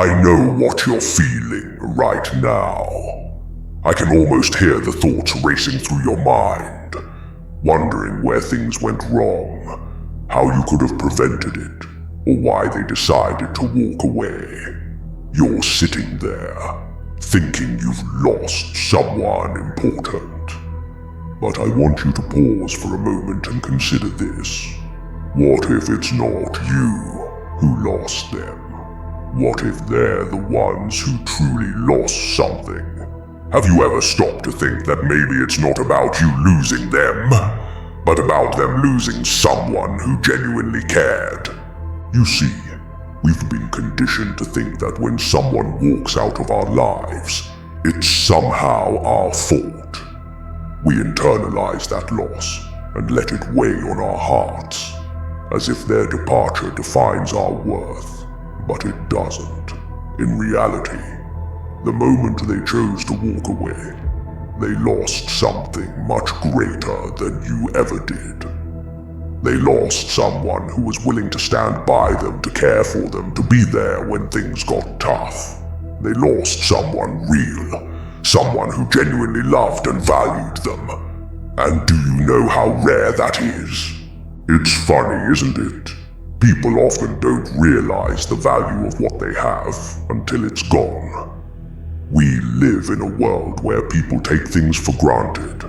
I know what you're feeling right now. I can almost hear the thoughts racing through your mind, wondering where things went wrong, how you could have prevented it, or why they decided to walk away. You're sitting there, thinking you've lost someone important. But I want you to pause for a moment and consider this. What if it's not you who lost them? What if they're the ones who truly lost something? Have you ever stopped to think that maybe it's not about you losing them, but about them losing someone who genuinely cared? You see, we've been conditioned to think that when someone walks out of our lives, it's somehow our fault. We internalize that loss and let it weigh on our hearts, as if their departure defines our worth. But it doesn't. In reality, the moment they chose to walk away, they lost something much greater than you ever did. They lost someone who was willing to stand by them, to care for them, to be there when things got tough. They lost someone real, someone who genuinely loved and valued them. And do you know how rare that is? It's funny, isn't it? People often don't realize the value of what they have until it's gone. We live in a world where people take things for granted.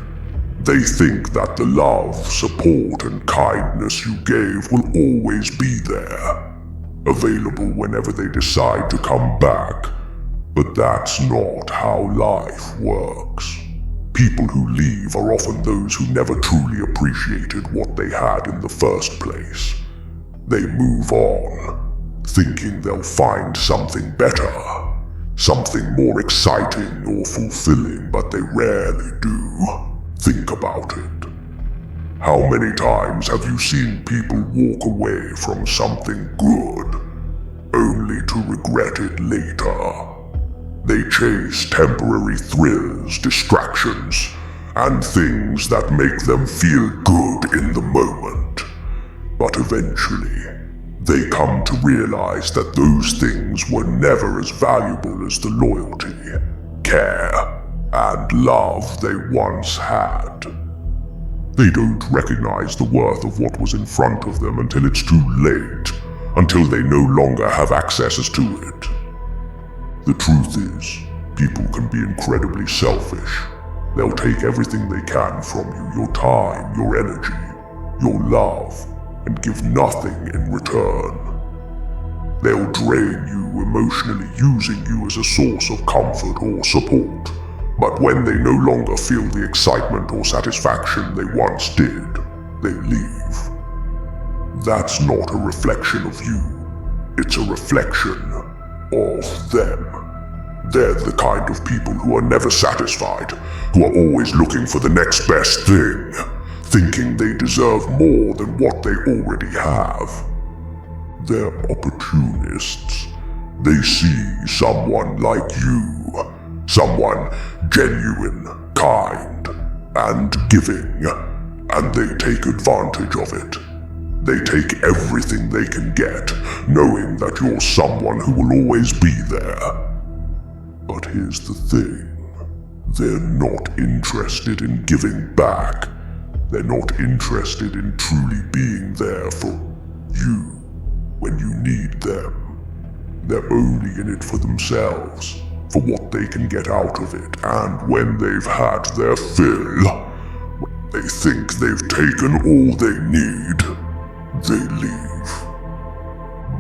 They think that the love, support, and kindness you gave will always be there, available whenever they decide to come back. But that's not how life works. People who leave are often those who never truly appreciated what they had in the first place. They move on, thinking they'll find something better, something more exciting or fulfilling, but they rarely do. Think about it. How many times have you seen people walk away from something good, only to regret it later? They chase temporary thrills, distractions, and things that make them feel good in the moment. But eventually, they come to realize that those things were never as valuable as the loyalty, care, and love they once had. They don't recognize the worth of what was in front of them until it's too late, until they no longer have access to it. The truth is, people can be incredibly selfish. They'll take everything they can from you, your time, your energy, your love, and give nothing in return. They'll drain you emotionally, using you as a source of comfort or support. But when they no longer feel the excitement or satisfaction they once did, they leave. That's not a reflection of you. It's a reflection of them. They're the kind of people who are never satisfied, who are always looking for the next best thing, thinking they deserve more than what they already have. They're opportunists. They see someone like you, someone genuine, kind, and giving, and they take advantage of it. They take everything they can get, knowing that you're someone who will always be there. But here's the thing. They're not interested in giving back. They're not interested in truly being there for you when you need them. They're only in it for themselves, for what they can get out of it, and when they've had their fill, when they think they've taken all they need, they leave.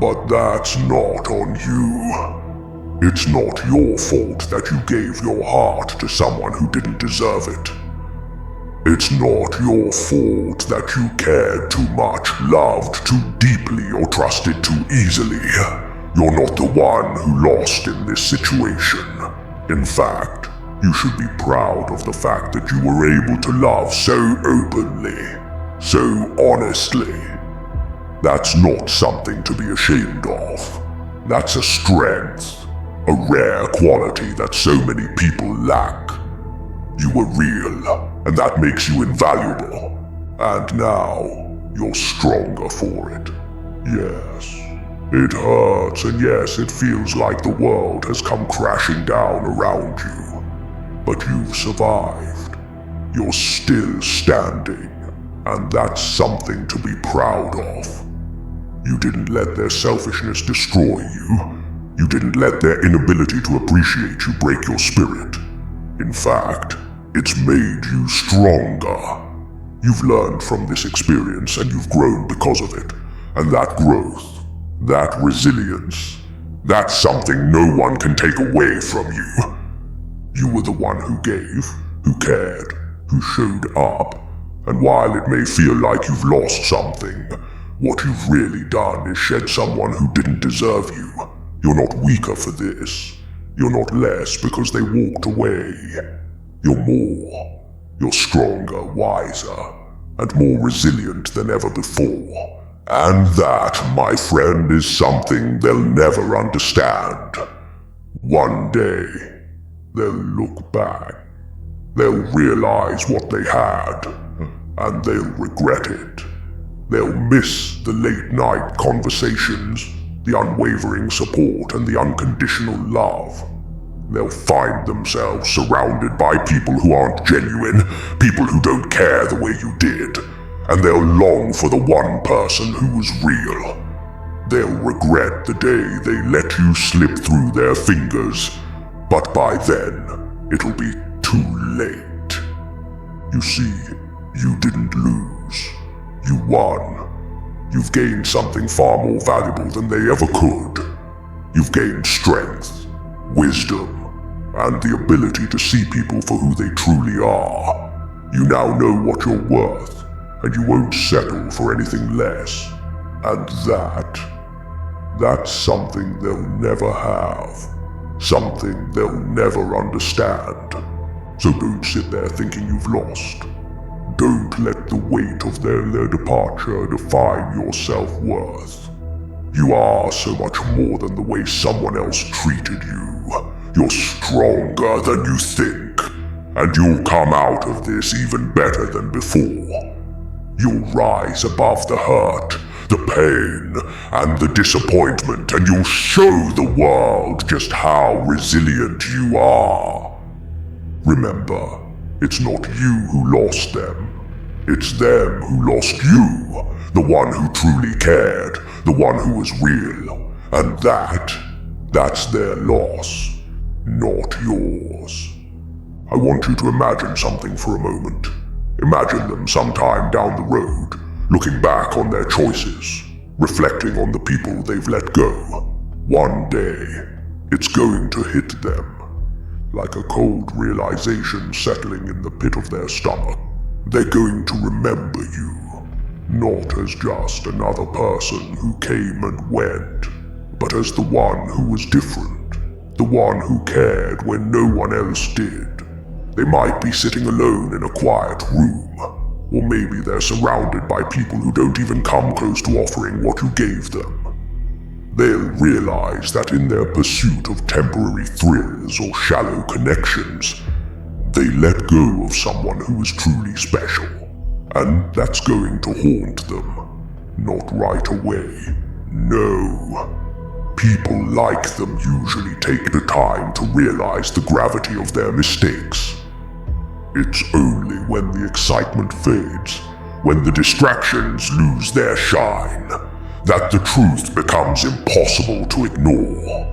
But that's not on you. It's not your fault that you gave your heart to someone who didn't deserve it. It's not your fault that you cared too much, loved too deeply, or trusted too easily. You're not the one who lost in this situation. In fact, you should be proud of the fact that you were able to love so openly, so honestly. That's not something to be ashamed of. That's a strength. A rare quality that so many people lack. You were real, and that makes you invaluable. And now, you're stronger for it. Yes, It hurts, and yes, it feels like the world has come crashing down around you. But you've survived. You're still standing, and that's something to be proud of. You didn't let their selfishness destroy you. You didn't let their inability to appreciate you break your spirit. In fact, it's made you stronger. You've learned from this experience and you've grown because of it. And that growth, that resilience, that's something no one can take away from you. You were the one who gave, who cared, who showed up. And while it may feel like you've lost something, what you've really done is shed someone who didn't deserve you. You're not weaker for this. You're not less because they walked away. You're more. You're stronger, wiser, and more resilient than ever before. And that, my friend, is something they'll never understand. One day, they'll look back. They'll realize what they had, and they'll regret it. They'll miss the late-night conversations, the unwavering support, and the unconditional love. They'll find themselves surrounded by people who aren't genuine, people who don't care the way you did, and they'll long for the one person who was real. They'll regret the day they let you slip through their fingers, but by then, it'll be too late. You see, you didn't lose. You won. You've gained something far more valuable than they ever could. You've gained strength, wisdom, and the ability to see people for who they truly are. You now know what you're worth, and you won't settle for anything less. And that's something they'll never have. Something they'll never understand. So don't sit there thinking you've lost. Don't let the weight of their departure define your self-worth. You are so much more than the way someone else treated you. You're stronger than you think, and you'll come out of this even better than before. You'll rise above the hurt, the pain, and the disappointment, and you'll show the world just how resilient you are. Remember, it's not you who lost them. It's them who lost you, the one who truly cared, the one who was real. And that's their loss, not yours. I want you to imagine something for a moment. Imagine them sometime down the road, looking back on their choices, reflecting on the people they've let go. One day, it's going to hit them, like a cold realization settling in the pit of their stomach. They're going to remember you, not as just another person who came and went, but as the one who was different, the one who cared when no one else did. They might be sitting alone in a quiet room, or maybe they're surrounded by people who don't even come close to offering what you gave them. They'll realize that in their pursuit of temporary thrills or shallow connections, they let go of someone who is truly special, and that's going to haunt them. Not right away. No. People like them usually take the time to realize the gravity of their mistakes. It's only when the excitement fades, when the distractions lose their shine, that the truth becomes impossible to ignore.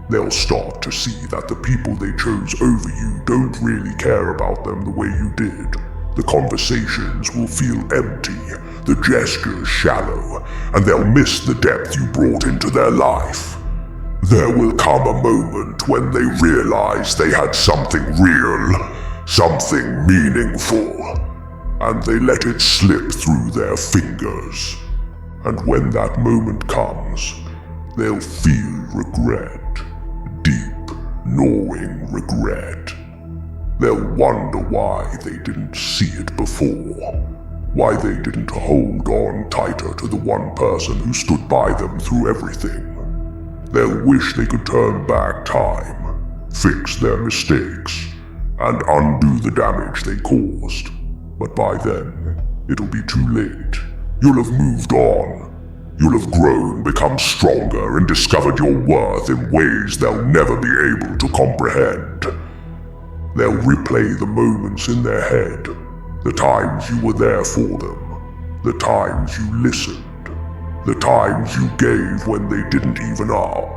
They'll start to see that the people they chose over you don't really care about them the way you did. The conversations will feel empty, the gestures shallow, and they'll miss the depth you brought into their life. There will come a moment when they realize they had something real, something meaningful, and they let it slip through their fingers. And when that moment comes, they'll feel regret. Deep, gnawing regret. They'll wonder why they didn't see it before, why they didn't hold on tighter to the one person who stood by them through everything. They'll wish they could turn back time, fix their mistakes, and undo the damage they caused. But by then, it'll be too late. You'll have moved on. You'll have grown, become stronger, and discovered your worth in ways they'll never be able to comprehend. They'll replay the moments in their head, the times you were there for them, the times you listened, the times you gave when they didn't even ask.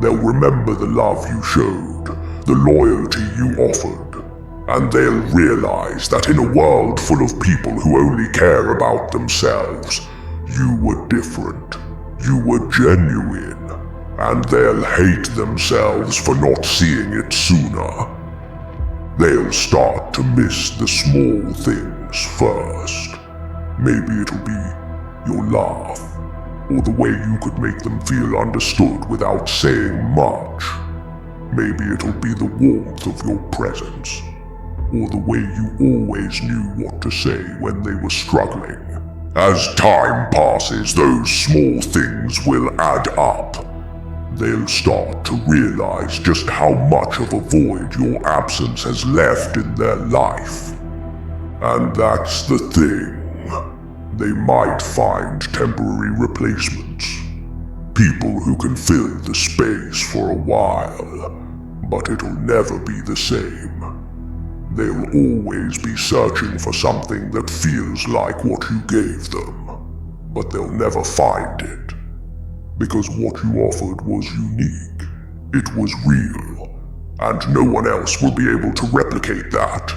They'll remember the love you showed, the loyalty you offered, and they'll realize that in a world full of people who only care about themselves, you were different, you were genuine, and they'll hate themselves for not seeing it sooner. They'll start to miss the small things first. Maybe it'll be your laugh, or the way you could make them feel understood without saying much. Maybe it'll be the warmth of your presence, or the way you always knew what to say when they were struggling. As time passes, those small things will add up. They'll start to realize just how much of a void your absence has left in their life. And that's the thing. They might find temporary replacements. People who can fill the space for a while, but it'll never be the same. They'll always be searching for something that feels like what you gave them, but they'll never find it. Because what you offered was unique. It was real, and no one else will be able to replicate that.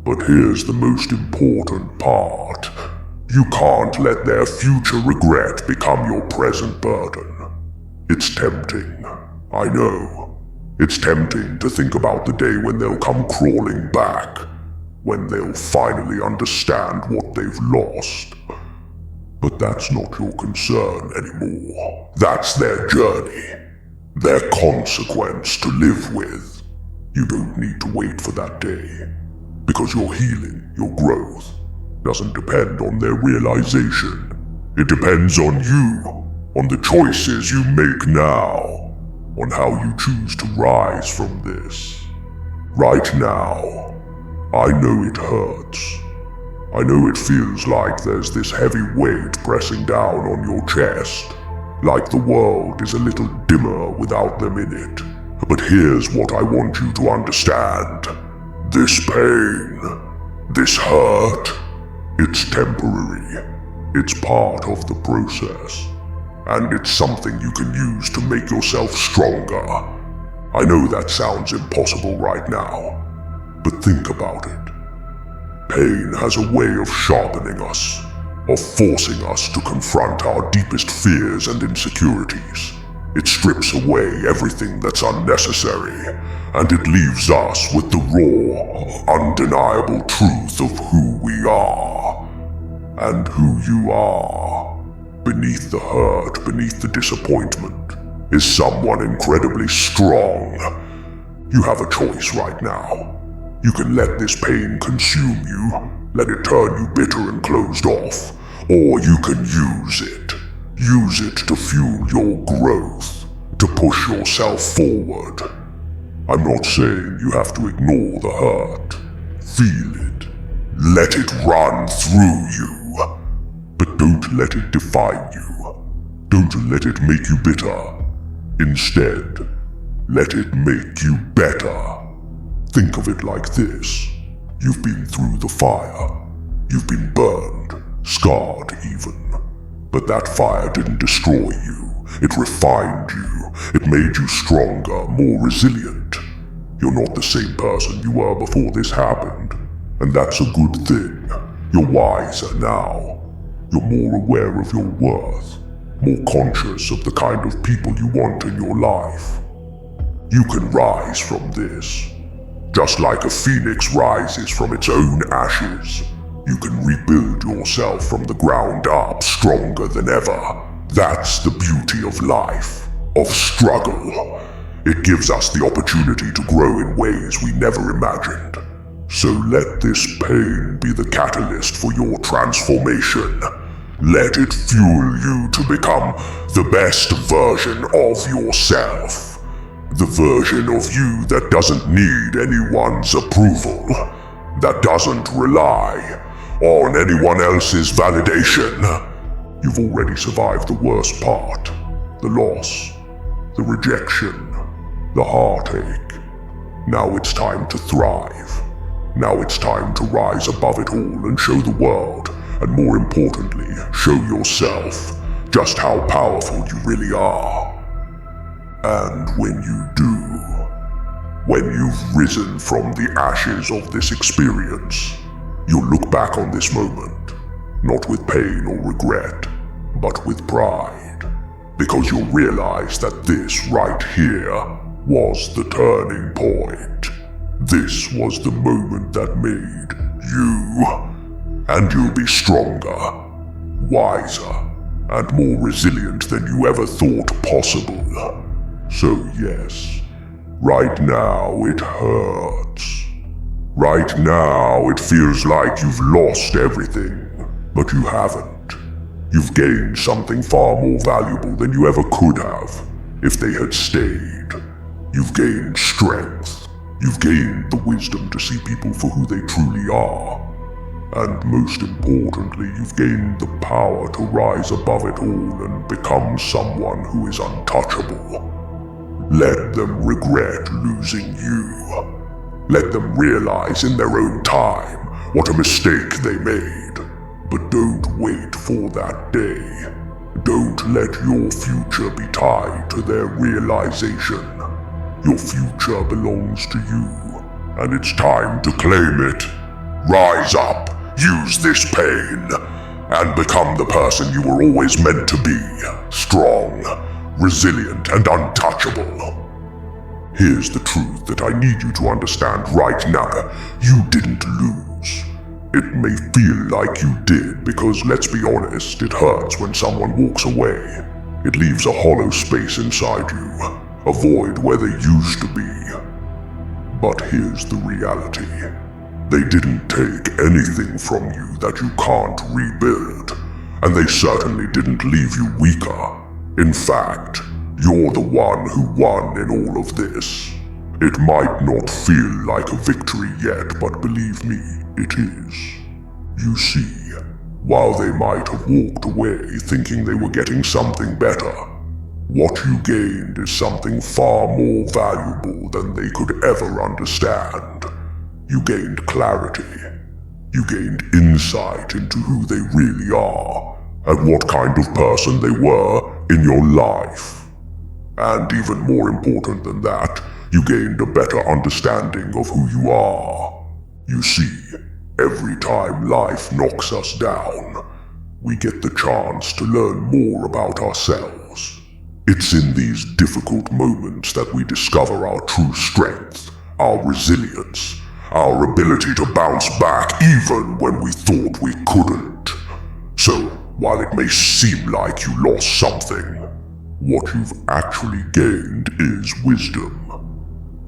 But here's the most important part. You can't let their future regret become your present burden. It's tempting, I know. It's tempting to think about the day when they'll come crawling back, when they'll finally understand what they've lost. But that's not your concern anymore. That's their journey, their consequence to live with. You don't need to wait for that day, because your healing, your growth, doesn't depend on their realization. It depends on you, on the choices you make now, on how you choose to rise from this. Right now, I know it hurts. I know it feels like there's this heavy weight pressing down on your chest, like the world is a little dimmer without them in it. But here's what I want you to understand. This pain, this hurt, it's temporary. It's part of the process. And it's something you can use to make yourself stronger. I know that sounds impossible right now, but think about it. Pain has a way of sharpening us, of forcing us to confront our deepest fears and insecurities. It strips away everything that's unnecessary, and it leaves us with the raw, undeniable truth of who we are, and who you are. Beneath the hurt, beneath the disappointment, is someone incredibly strong. You have a choice right now. You can let this pain consume you, let it turn you bitter and closed off, or you can use it. Use it to fuel your growth, to push yourself forward. I'm not saying you have to ignore the hurt. Feel it. Let it run through you. But don't let it define you. Don't let it make you bitter. Instead, let it make you better. Think of it like this. You've been through the fire. You've been burned, scarred even. But that fire didn't destroy you. It refined you. It made you stronger, more resilient. You're not the same person you were before this happened. And that's a good thing. You're wiser now. You're more aware of your worth, more conscious of the kind of people you want in your life. You can rise from this. Just like a phoenix rises from its own ashes, you can rebuild yourself from the ground up stronger than ever. That's the beauty of life, of struggle. It gives us the opportunity to grow in ways we never imagined. So let this pain be the catalyst for your transformation. Let it fuel you to become the best version of yourself. The version of you that doesn't need anyone's approval, that doesn't rely on anyone else's validation. You've already survived the worst part, the loss, the rejection, the heartache. Now it's time to thrive. Now it's time to rise above it all and show the world, and more importantly, show yourself just how powerful you really are. And when you do, when you've risen from the ashes of this experience, you'll look back on this moment, not with pain or regret, but with pride, because you'll realize that this right here was the turning point. This was the moment that made you, and you'll be stronger, wiser, and more resilient than you ever thought possible. So yes, right now it hurts. Right now it feels like you've lost everything, but you haven't. You've gained something far more valuable than you ever could have if they had stayed. You've gained strength. You've gained the wisdom to see people for who they truly are. And most importantly, you've gained the power to rise above it all and become someone who is untouchable. Let them regret losing you. Let them realize in their own time what a mistake they made. But don't wait for that day. Don't let your future be tied to their realization. Your future belongs to you, and it's time to claim it. Rise up, use this pain, and become the person you were always meant to be. Strong, resilient, and untouchable. Here's the truth that I need you to understand right now. You didn't lose. It may feel like you did because, let's be honest, it hurts when someone walks away. It leaves a hollow space inside you, a void where they used to be. But here's the reality. They didn't take anything from you that you can't rebuild, and they certainly didn't leave you weaker. In fact, you're the one who won in all of this. It might not feel like a victory yet, but believe me, it is. You see, while they might have walked away thinking they were getting something better, what you gained is something far more valuable than they could ever understand. You gained clarity. You gained insight into who they really are, and what kind of person they were in your life. And even more important than that, you gained a better understanding of who you are. You see, every time life knocks us down, we get the chance to learn more about ourselves. It's in these difficult moments that we discover our true strength, our resilience, our ability to bounce back even when we thought we couldn't. So, while it may seem like you lost something, what you've actually gained is wisdom.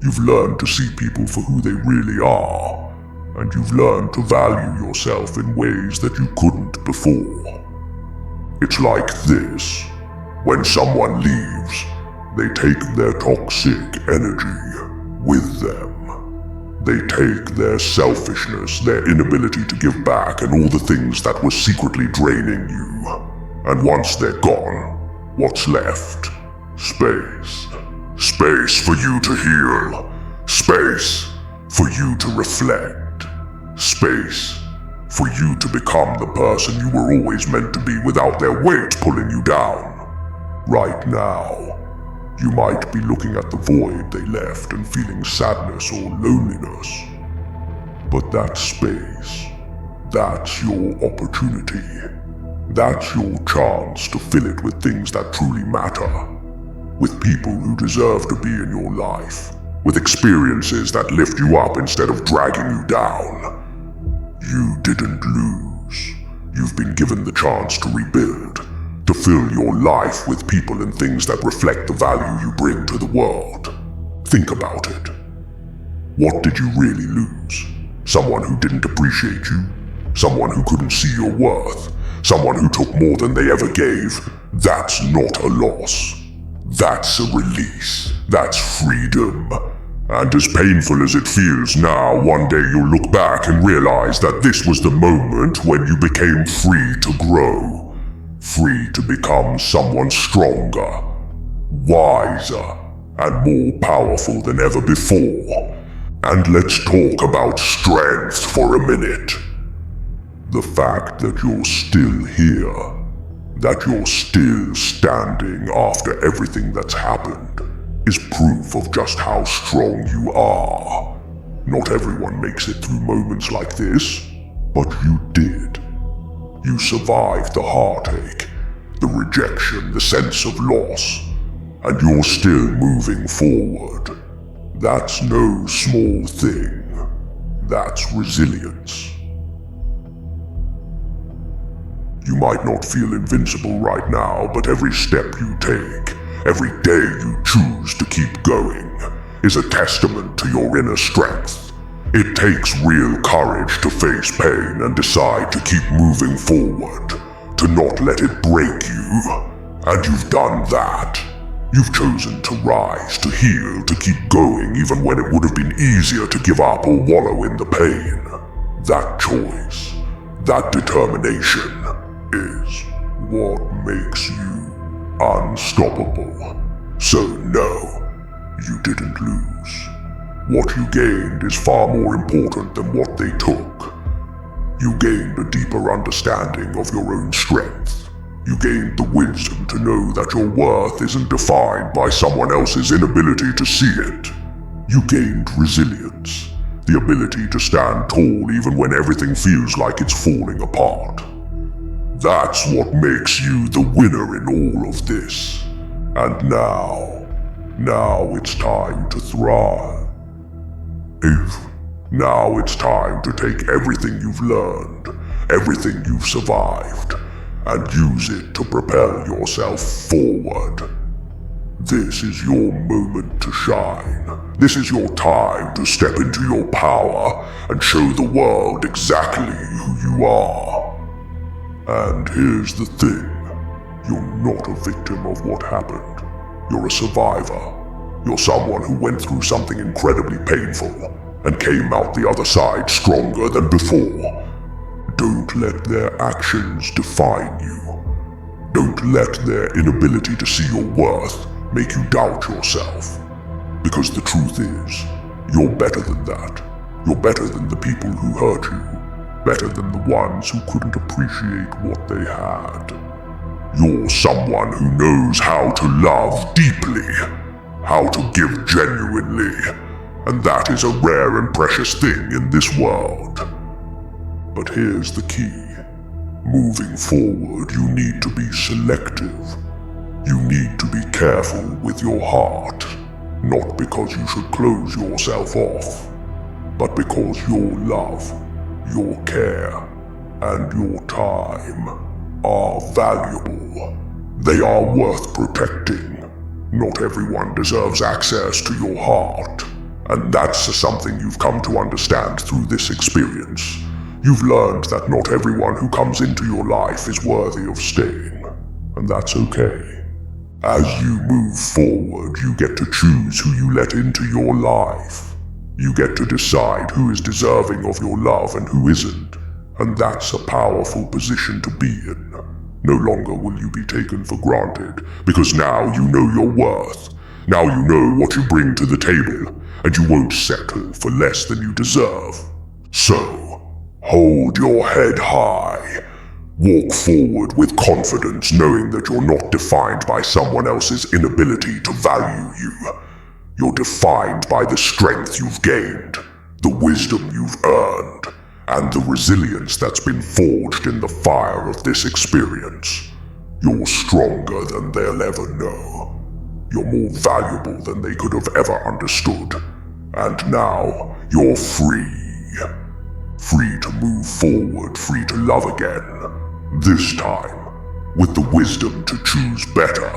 You've learned to see people for who they really are, and you've learned to value yourself in ways that you couldn't before. It's like this. When someone leaves, they take their toxic energy with them. They take their selfishness, their inability to give back, and all the things that were secretly draining you. And once they're gone, what's left? Space. Space for you to heal. Space for you to reflect. Space for you to become the person you were always meant to be without their weight pulling you down. Right now, you might be looking at the void they left and feeling sadness or loneliness. But that space, that's your opportunity. That's your chance to fill it with things that truly matter. With people who deserve to be in your life. With experiences that lift you up instead of dragging you down. You didn't lose. You've been given the chance to rebuild. To fill your life with people and things that reflect the value you bring to the world. Think about it. What did you really lose? Someone who didn't appreciate you? Someone who couldn't see your worth? Someone who took more than they ever gave? That's not a loss. That's a release. That's freedom. And as painful as it feels now, one day you'll look back and realize that this was the moment when you became free to grow. free to become someone stronger, wiser, and more powerful than ever before. And let's talk about strength for a minute. The fact that you're still here, that you're still standing after everything that's happened, is proof of just how strong you are. Not everyone makes it through moments like this, but you did. You survived the heartache, the rejection, the sense of loss, and you're still moving forward. That's no small thing. That's resilience. You might not feel invincible right now, but every step you take, every day you choose to keep going, is a testament to your inner strength. It takes real courage to face pain and decide to keep moving forward, to not let it break you. And you've done that. You've chosen to rise, to heal, to keep going even when it would have been easier to give up or wallow in the pain. That choice, that determination, is what makes you unstoppable. So no, you didn't lose. What you gained is far more important than what they took. You gained a deeper understanding of your own strength. You gained the wisdom to know that your worth isn't defined by someone else's inability to see it. You gained resilience, the ability to stand tall even when everything feels like it's falling apart. That's what makes you the winner in all of this. And now it's time to thrive. Now it's time to take everything you've learned, everything you've survived, and use it to propel yourself forward. This is your moment to shine. This is your time to step into your power and show the world exactly who you are. And here's the thing. You're not a victim of what happened. You're a survivor. You're someone who went through something incredibly painful and came out the other side stronger than before. Don't let their actions define you. Don't let their inability to see your worth make you doubt yourself. Because the truth is, you're better than that. You're better than the people who hurt you. Better than the ones who couldn't appreciate what they had. You're someone who knows how to love deeply, how to give genuinely, and that is a rare and precious thing in this world. But here's the key. Moving forward, you need to be selective. You need to be careful with your heart, not because you should close yourself off, but because your love, your care, and your time are valuable. They are worth protecting. Not everyone deserves access to your heart, and that's something you've come to understand through this experience. You've learned that not everyone who comes into your life is worthy of staying, and that's okay. As you move forward, you get to choose who you let into your life. You get to decide who is deserving of your love and who isn't, and that's a powerful position to be in. No longer will you be taken for granted, because now you know your worth. Now you know what you bring to the table, and you won't settle for less than you deserve. So, hold your head high. Walk forward with confidence, knowing that you're not defined by someone else's inability to value you. You're defined by the strength you've gained, the wisdom you've earned, and the resilience that's been forged in the fire of this experience. You're stronger than they'll ever know. You're more valuable than they could have ever understood. And now, you're free. Free to move forward, free to love again. This time, with the wisdom to choose better.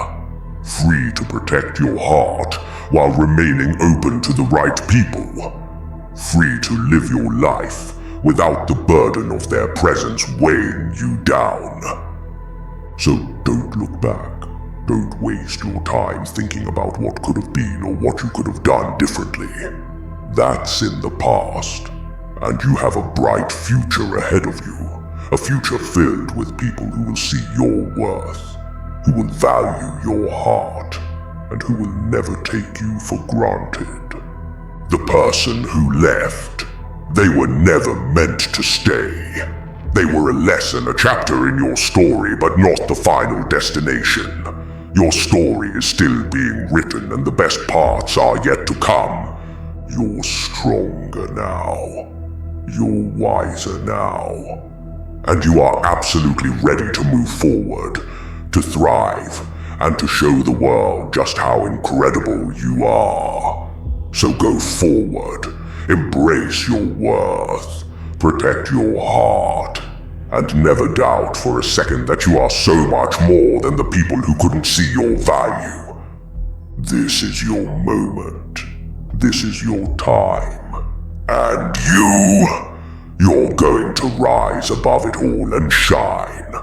Free to protect your heart while remaining open to the right people. Free to live your life without the burden of their presence weighing you down. So don't look back. Don't waste your time thinking about what could have been or what you could have done differently. That's in the past, and you have a bright future ahead of you. A future filled with people who will see your worth, who will value your heart, and who will never take you for granted. The person who left, they were never meant to stay. They were a lesson, a chapter in your story, but not the final destination. Your story is still being written, and the best parts are yet to come. You're stronger now. You're wiser now. And you are absolutely ready to move forward, to thrive, and to show the world just how incredible you are. So go forward, embrace your worth, protect your heart, and never doubt for a second that you are so much more than the people who couldn't see your value. This is your moment. This is your time. And you're going to rise above it all and shine.